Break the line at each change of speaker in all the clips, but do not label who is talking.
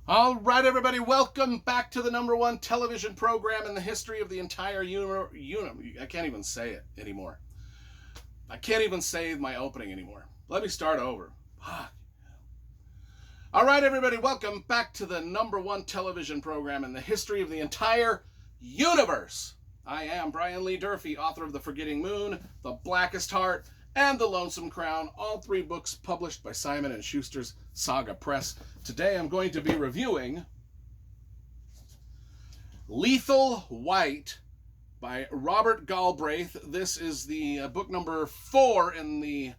All right, everybody, welcome back to the #1 television program in the history of the entire I can't even say it anymore. I can't even say my opening anymore. Let me start over. Fuck. All right, everybody, welcome back to the #1 television program in the history of the entire universe. I am Brian Lee Durfee, author of The Forgetting Moon, The Blackest Heart, and The Lonesome Crown, all three books published by Simon & Schuster's Saga Press. Today I'm going to be reviewing Lethal White by Robert Galbraith. This is the book number 4 in the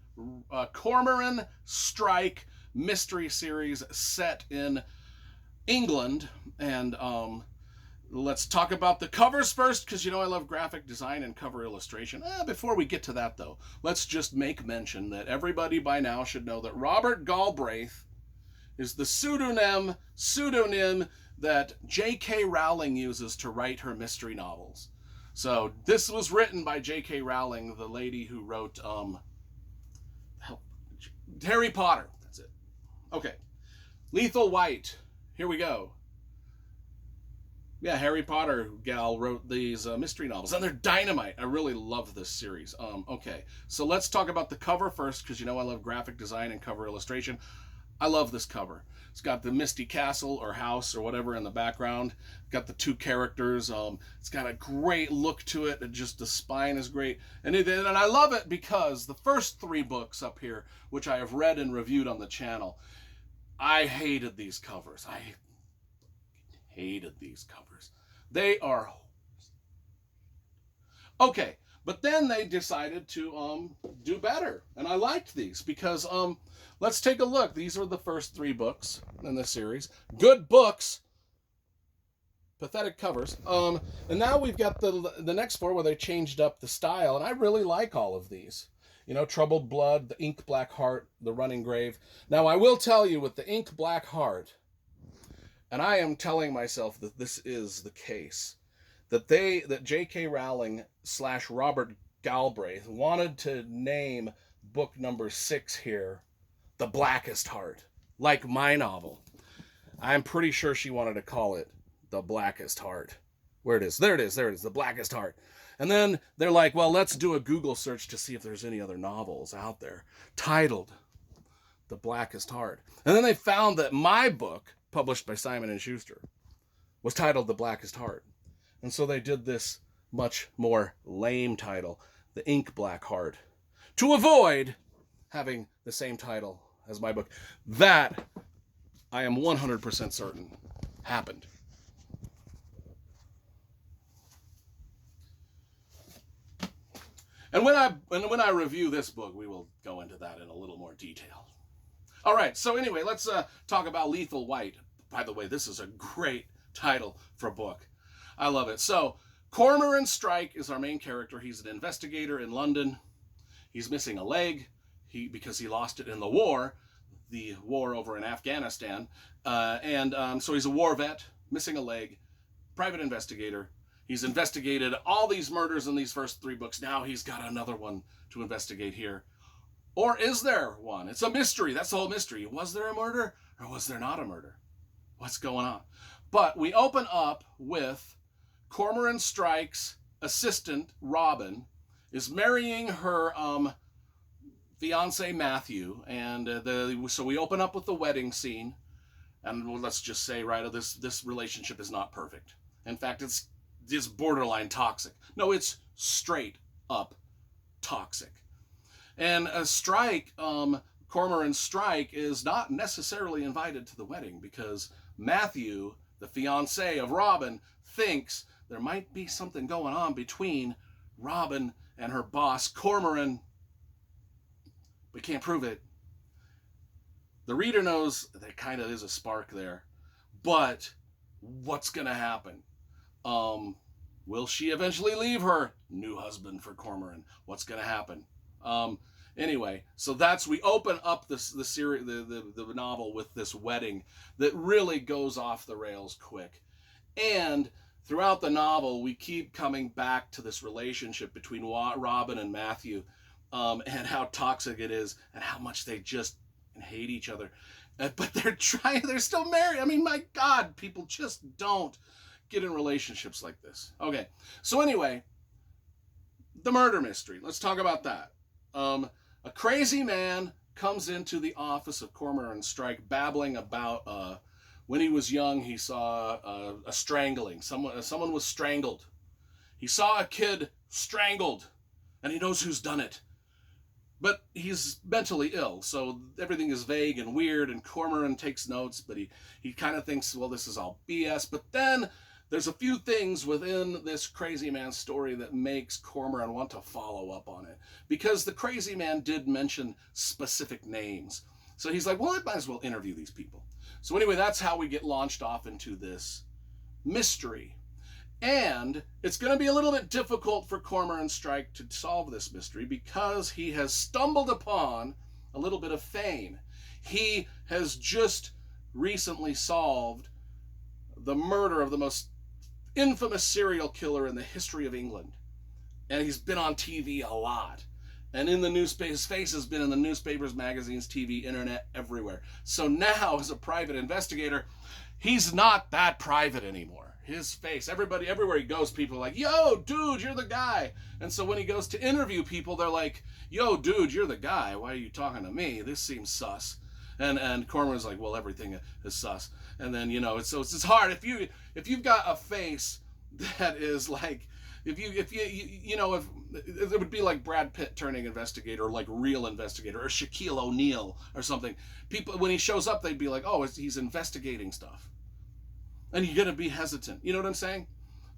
Cormoran Strike mystery series set in England. And let's talk about the covers first, because you know I love graphic design and cover illustration. Before we get to that, though, let's just make mention that everybody by now should know that Robert Galbraith is the pseudonym that J.K. Rowling uses to write her mystery novels. So this was written by J.K. Rowling, the lady who wrote Harry Potter. That's it. Okay. Lethal White. Here we go. Yeah, Harry Potter gal wrote these mystery novels, and they're dynamite. I really love this series. Okay, so let's talk about the cover first, because you know I love graphic design and cover illustration. I love this cover. It's got the Misty Castle or house or whatever in the background. Got the two characters. It's got a great look to it. Just the spine is great. And I love it because the first 3 books up here, which I have read and reviewed on the channel, I hated these covers. I hated these covers. They are okay, but then they decided to do better, and I liked these because let's take a look. These are the first 3 books in this series. Good books, pathetic covers. And now we've got the next 4 where they changed up the style, and I really like all of these. You know, Troubled Blood, the Ink Black Heart, the Running Grave. Now I will tell you, with the Ink Black Heart, and I am telling myself that this is the case, that J.K. Rowling / Robert Galbraith wanted to name book number 6 here The Blackest Heart, like my novel. I'm pretty sure she wanted to call it The Blackest Heart. Where it is? There it is. The Blackest Heart. And then they're like, well, let's do a Google search to see if there's any other novels out there titled The Blackest Heart. And then they found that my book, published by Simon & Schuster, was titled The Blackest Heart. And so they did this much more lame title, The Ink Black Heart, to avoid having the same title as my book. That, I am 100% certain, happened. And when I review this book, we will go into that in a little more detail. All right, so anyway, let's talk about Lethal White. By the way, this is a great title for a book. I love it. So, Cormoran Strike is our main character. He's an investigator in London. He's missing a leg because he lost it in the war over in Afghanistan. So he's a war vet, missing a leg, private investigator. He's investigated all these murders in these first 3 books. Now he's got another one to investigate here. Or is there one? It's a mystery. That's the whole mystery. Was there a murder or was there not a murder? What's going on? But we open up with Cormoran Strike's assistant, Robin, is marrying her fiance, Matthew. And so we open up with the wedding scene. And let's just say, right, this relationship is not perfect. In fact, it's borderline toxic. No, it's straight up toxic. And Cormoran Strike is not necessarily invited to the wedding because Matthew, the fiancé of Robin, thinks there might be something going on between Robin and her boss, Cormoran. We can't prove it. The reader knows there kind of is a spark there. But what's going to happen? Will she eventually leave her new husband for Cormoran? What's going to happen? Anyway, so we open up the series, the novel with this wedding that really goes off the rails quick. And throughout the novel, we keep coming back to this relationship between Robin and Matthew, and how toxic it is and how much they just hate each other. But they're still married. I mean, my God, people just don't get in relationships like this. Okay, so anyway, the murder mystery. Let's talk about that. A crazy man comes into the office of Cormoran Strike babbling about when he was young, he saw a strangling. Someone was strangled. He saw a kid strangled, and he knows who's done it. But he's mentally ill, so everything is vague and weird, and Cormoran takes notes, but he kind of thinks, well, this is all BS. But then there's a few things within this crazy man's story that makes Cormoran want to follow up on it, because the crazy man did mention specific names. So he's like, well, I might as well interview these people. So anyway, that's how we get launched off into this mystery. And it's going to be a little bit difficult for Cormoran Strike to solve this mystery because he has stumbled upon a little bit of fame. He has just recently solved the murder of the most infamous serial killer in the history of England. And he's been on TV a lot. And in the newspaper, his face has been in the newspapers, magazines, TV, internet, everywhere. So now, as a private investigator, he's not that private anymore. His face, everybody, everywhere he goes, people are like, yo, dude, you're the guy. And so when he goes to interview people, they're like, yo, dude, you're the guy. Why are you talking to me? This seems sus. And Cormoran's like, well, everything is sus. And then, it's hard. If you've got a face that is like, if it would be like Brad Pitt turning investigator, or like real investigator, or Shaquille O'Neal or something. People, when he shows up, they'd be like, oh, he's investigating stuff. And you're going to be hesitant. You know what I'm saying?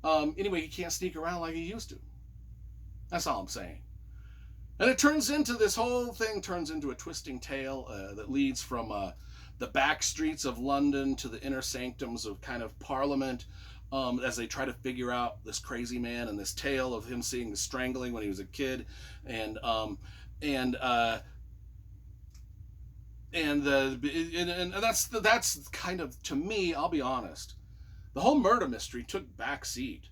Anyway, he can't sneak around like he used to. That's all I'm saying. And this whole thing turns into a twisting tale that leads from the back streets of London to the inner sanctums of kind of Parliament, as they try to figure out this crazy man and this tale of him seeing the strangling when he was a kid. And that's kind of, to me, I'll be honest, the whole murder mystery took backseat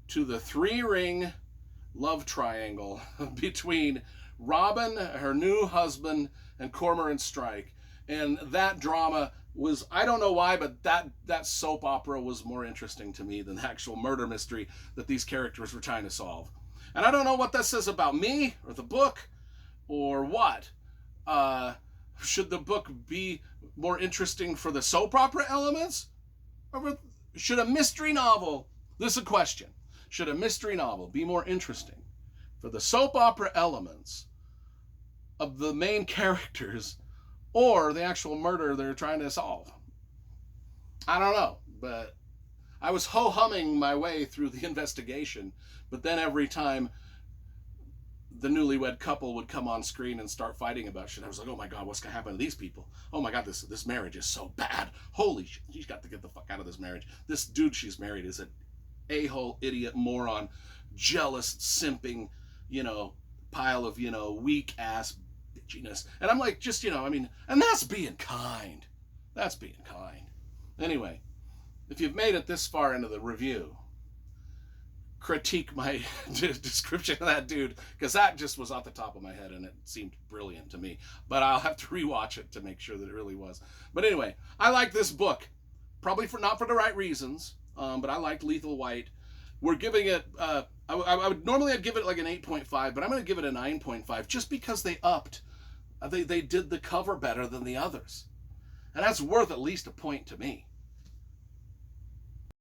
to the 3-ring love triangle between Robin, her new husband, and Cormoran Strike. And that drama was, I don't know why, but that soap opera was more interesting to me than the actual murder mystery that these characters were trying to solve. And I don't know what that says about me or the book or what. Should the book be more interesting for the soap opera elements? Or should a mystery novel, this is a question, should a mystery novel be more interesting for the soap opera elements of the main characters or the actual murder they're trying to solve? I don't know, but I was ho-humming my way through the investigation, but then every time the newlywed couple would come on screen and start fighting about shit, I was like, oh my God, what's going to happen to these people? Oh my God, this marriage is so bad. Holy shit, she's got to get the fuck out of this marriage. This dude she's married is an a-hole, idiot, moron, jealous, simping, pile of, weak-ass bitchiness. And I'm like, and that's being kind. That's being kind. Anyway, if you've made it this far into the review, critique my description of that dude, because that just was off the top of my head and it seemed brilliant to me. But I'll have to rewatch it to make sure that it really was. But anyway, I like this book, probably not for the right reasons, but I liked Lethal White. We're giving it, I'd give it like an 8.5, but I'm going to give it a 9.5 just because they upped. They did the cover better than the others. And that's worth at least a point to me.